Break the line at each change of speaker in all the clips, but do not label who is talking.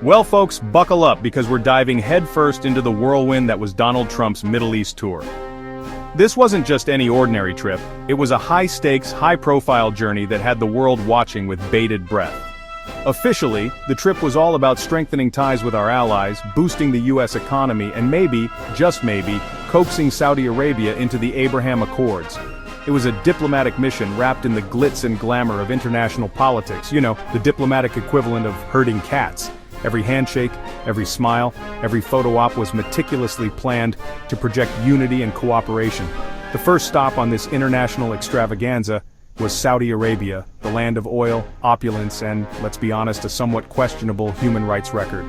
Well folks, buckle up because we're diving headfirst into the whirlwind that was Donald Trump's Middle East tour. This wasn't just any ordinary trip, it was a high-stakes, high-profile journey that had the world watching with bated breath. Officially, the trip was all about strengthening ties with our allies, boosting the US economy, and maybe, just maybe, coaxing Saudi Arabia into the Abraham Accords. It was a diplomatic mission wrapped in the glitz and glamour of international politics, the diplomatic equivalent of herding cats. Every handshake, every smile, every photo op was meticulously planned to project unity and cooperation. The first stop on this international extravaganza was Saudi Arabia, the land of oil, opulence, and, let's be honest, a somewhat questionable human rights record.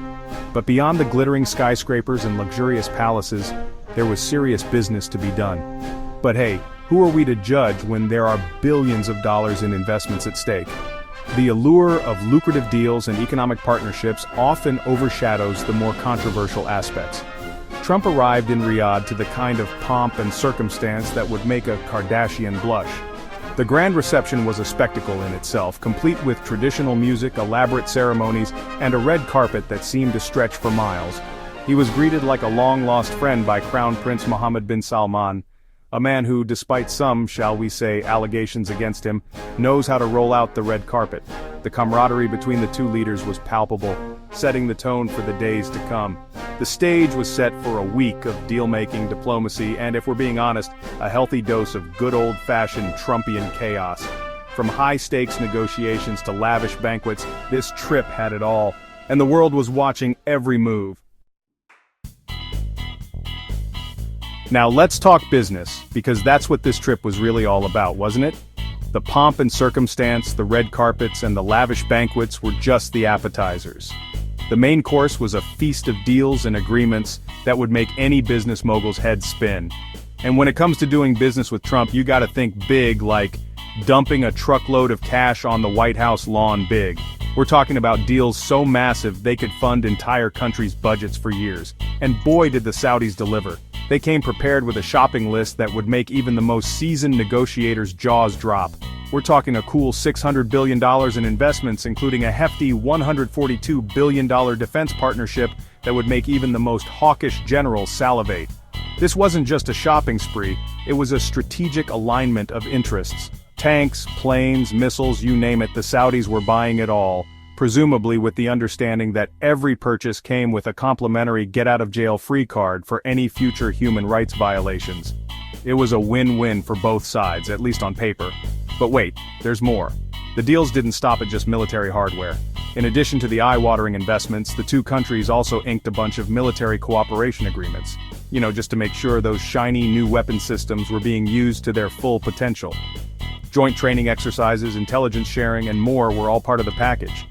But beyond the glittering skyscrapers and luxurious palaces, there was serious business to be done. But hey, who are we to judge when there are billions of dollars in investments at stake? The allure of lucrative deals and economic partnerships often overshadows the more controversial aspects. Trump arrived in Riyadh to the kind of pomp and circumstance that would make a Kardashian blush. The grand reception was a spectacle in itself, complete with traditional music, elaborate ceremonies, and a red carpet that seemed to stretch for miles. He was greeted like a long-lost friend by Crown Prince Mohammed bin Salman, a man who, despite some, shall we say, allegations against him, knows how to roll out the red carpet. The camaraderie between the two leaders was palpable, setting the tone for the days to come. The stage was set for a week of deal-making, diplomacy, and if we're being honest, a healthy dose of good old-fashioned Trumpian chaos. From high-stakes negotiations to lavish banquets, this trip had it all, and the world was watching every move. Now let's talk business, because that's what this trip was really all about, wasn't it? The pomp and circumstance, the red carpets, and the lavish banquets were just the appetizers. The main course was a feast of deals and agreements that would make any business mogul's head spin. And when it comes to doing business with Trump, you gotta think big, like dumping a truckload of cash on the White House lawn big. We're talking about deals so massive they could fund entire countries' budgets for years. And boy did the Saudis deliver. They came prepared with a shopping list that would make even the most seasoned negotiators' jaws drop. We're talking a cool $600 billion in investments, including a hefty $142 billion defense partnership that would make even the most hawkish generals salivate. This wasn't just a shopping spree, it was a strategic alignment of interests. Tanks, planes, missiles, you name it, the Saudis were buying it all, presumably with the understanding that every purchase came with a complimentary get-out-of-jail-free card for any future human rights violations. It was a win-win for both sides, at least on paper. But wait, there's more. The deals didn't stop at just military hardware. In addition to the eye-watering investments, the two countries also inked a bunch of military cooperation agreements. Just to make sure those shiny new weapon systems were being used to their full potential. Joint training exercises, intelligence sharing, and more were all part of the package.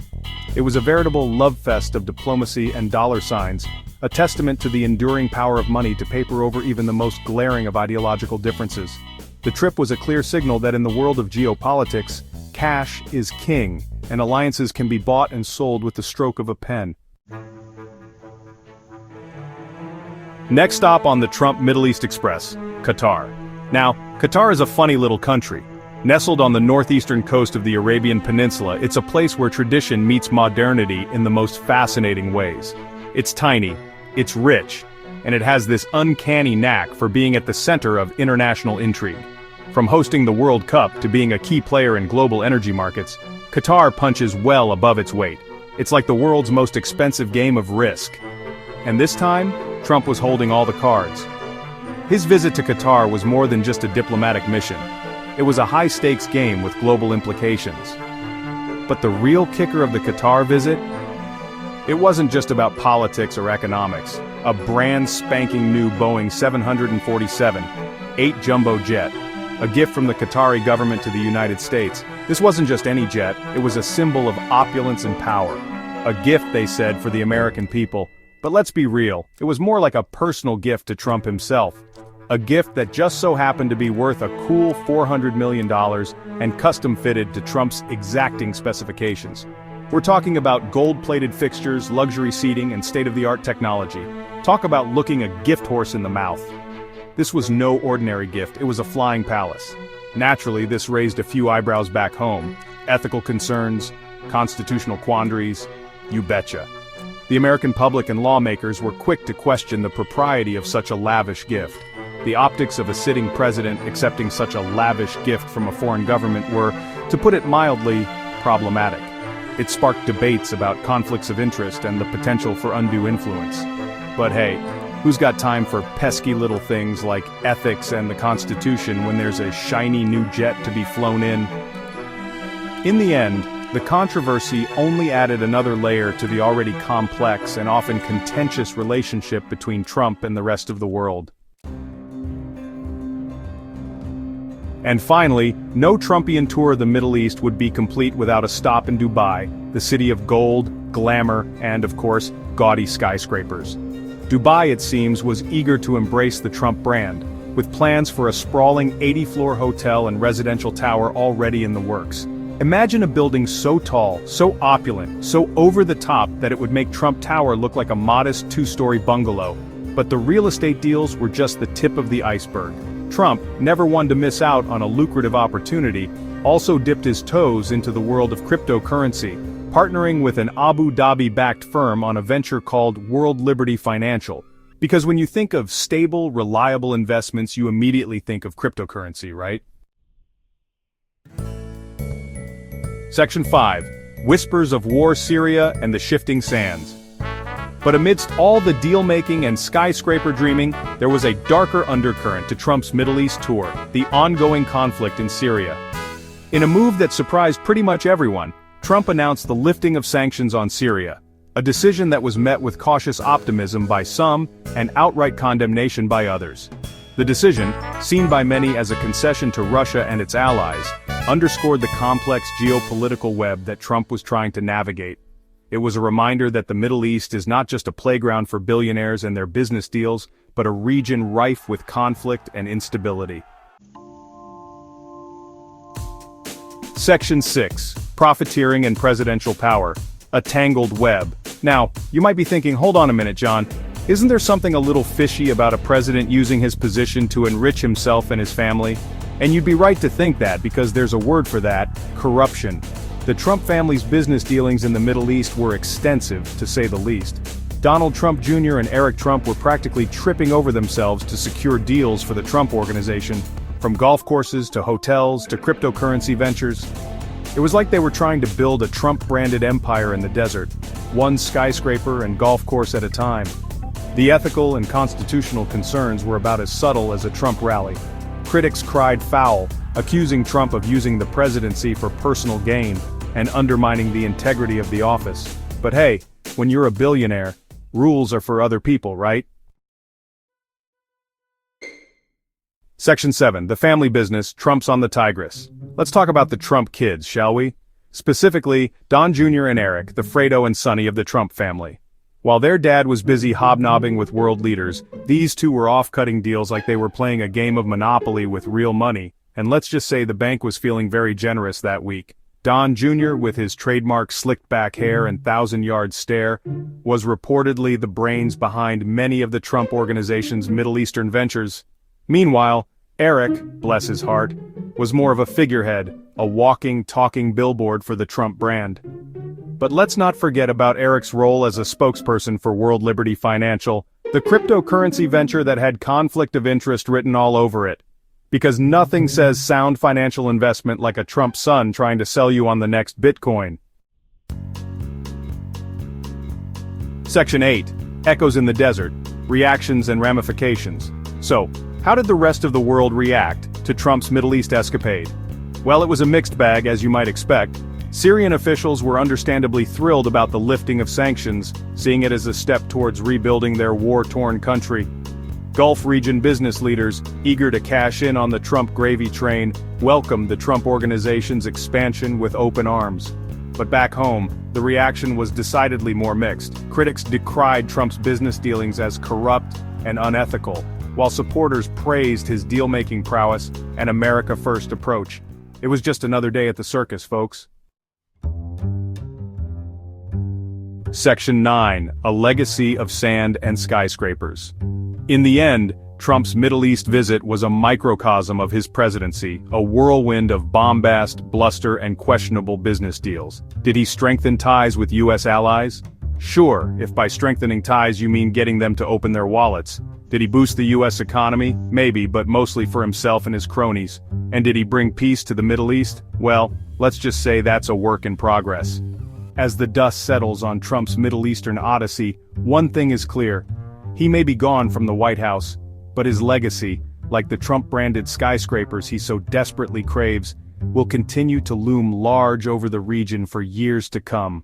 It was a veritable love fest of diplomacy and dollar signs, a testament to the enduring power of money to paper over even the most glaring of ideological differences. The trip was a clear signal that in the world of geopolitics, cash is king, and alliances can be bought and sold with the stroke of a pen. Next stop on the Trump Middle East Express, Qatar. Now, Qatar is a funny little country. Nestled on the northeastern coast of the Arabian Peninsula, it's a place where tradition meets modernity in the most fascinating ways. It's tiny, it's rich, and it has this uncanny knack for being at the center of international intrigue. From hosting the World Cup to being a key player in global energy markets, Qatar punches well above its weight. It's like the world's most expensive game of Risk. And this time, Trump was holding all the cards. His visit to Qatar was more than just a diplomatic mission. It was a high-stakes game with global implications. But the real kicker of the Qatar visit? It wasn't just about politics or economics. A brand spanking new Boeing 747, 8 jumbo jet, a gift from the Qatari government to the United States. This wasn't just any jet, it was a symbol of opulence and power. A gift, they said, for the American people. But let's be real, it was more like a personal gift to Trump himself. A gift that just so happened to be worth a cool $400 million and custom-fitted to Trump's exacting specifications. We're talking about gold-plated fixtures, luxury seating, and state-of-the-art technology. Talk about looking a gift horse in the mouth. This was no ordinary gift, it was a flying palace. Naturally, this raised a few eyebrows back home. Ethical concerns, constitutional quandaries, you betcha. The American public and lawmakers were quick to question the propriety of such a lavish gift. The optics of a sitting president accepting such a lavish gift from a foreign government were, to put it mildly, problematic. It sparked debates about conflicts of interest and the potential for undue influence. But hey, who's got time for pesky little things like ethics and the Constitution when there's a shiny new jet to be flown in? In the end, the controversy only added another layer to the already complex and often contentious relationship between Trump and the rest of the world. And finally, no Trumpian tour of the Middle East would be complete without a stop in Dubai, the city of gold, glamour, and, of course, gaudy skyscrapers. Dubai, it seems, was eager to embrace the Trump brand, with plans for a sprawling 80-floor hotel and residential tower already in the works. Imagine a building so tall, so opulent, so over-the-top that it would make Trump Tower look like a modest 2-story bungalow. But the real estate deals were just the tip of the iceberg. Trump, never one to miss out on a lucrative opportunity, also dipped his toes into the world of cryptocurrency, partnering with an Abu Dhabi-backed firm on a venture called World Liberty Financial. Because when you think of stable, reliable investments, you immediately think of cryptocurrency, right? Section 5. Whispers of War, Syria and the Shifting Sands. But amidst all the deal-making and skyscraper dreaming, there was a darker undercurrent to Trump's Middle East tour, the ongoing conflict in Syria. In a move that surprised pretty much everyone, Trump announced the lifting of sanctions on Syria, a decision that was met with cautious optimism by some and outright condemnation by others. The decision, seen by many as a concession to Russia and its allies, underscored the complex geopolitical web that Trump was trying to navigate. It was a reminder that the Middle East is not just a playground for billionaires and their business deals, but a region rife with conflict and instability. Section 6. Profiteering and Presidential Power. A Tangled Web. Now, you might be thinking, hold on a minute, John. Isn't there something a little fishy about a president using his position to enrich himself and his family? And you'd be right to think that, because there's a word for that: corruption. The Trump family's business dealings in the Middle East were extensive, to say the least. Donald Trump Jr. and Eric Trump were practically tripping over themselves to secure deals for the Trump Organization, from golf courses to hotels to cryptocurrency ventures. It was like they were trying to build a Trump-branded empire in the desert, one skyscraper and golf course at a time. The ethical and constitutional concerns were about as subtle as a Trump rally. Critics cried foul, accusing Trump of using the presidency for personal gain and undermining the integrity of the office. But hey, when you're a billionaire, rules are for other people, right? Section 7. The Family Business, Trump's on the Tigris. Let's talk about the Trump kids, shall we? Specifically, Don Jr. and Eric, the Fredo and Sonny of the Trump family. While their dad was busy hobnobbing with world leaders, these two were off cutting deals like they were playing a game of Monopoly with real money, and let's just say the bank was feeling very generous that week. Don Jr., with his trademark slicked-back hair and thousand-yard stare, was reportedly the brains behind many of the Trump Organization's Middle Eastern ventures. Meanwhile, Eric, bless his heart, was more of a figurehead, a walking, talking billboard for the Trump brand. But let's not forget about Eric's role as a spokesperson for World Liberty Financial, the cryptocurrency venture that had conflict of interest written all over it. Because nothing says sound financial investment like a Trump son trying to sell you on the next Bitcoin. Section 8. Echoes in the Desert. Reactions and Ramifications. So, how did the rest of the world react to Trump's Middle East escapade? Well, it was a mixed bag, as you might expect. Syrian officials were understandably thrilled about the lifting of sanctions, seeing it as a step towards rebuilding their war-torn country. Gulf region business leaders, eager to cash in on the Trump gravy train, welcomed the Trump Organization's expansion with open arms. But back home, the reaction was decidedly more mixed. Critics decried Trump's business dealings as corrupt and unethical, while supporters praised his deal-making prowess and America-first approach. It was just another day at the circus, folks. Section 9. A Legacy of Sand and Skyscrapers. In the end, Trump's Middle East visit was a microcosm of his presidency, a whirlwind of bombast, bluster, and questionable business deals. Did he strengthen ties with U.S. allies? Sure, if by strengthening ties you mean getting them to open their wallets. Did he boost the US economy? Maybe, but mostly for himself and his cronies. And did he bring peace to the Middle East? Well, let's just say that's a work in progress. As the dust settles on Trump's Middle Eastern odyssey, one thing is clear. He may be gone from the White House, but his legacy, like the Trump-branded skyscrapers he so desperately craves, will continue to loom large over the region for years to come.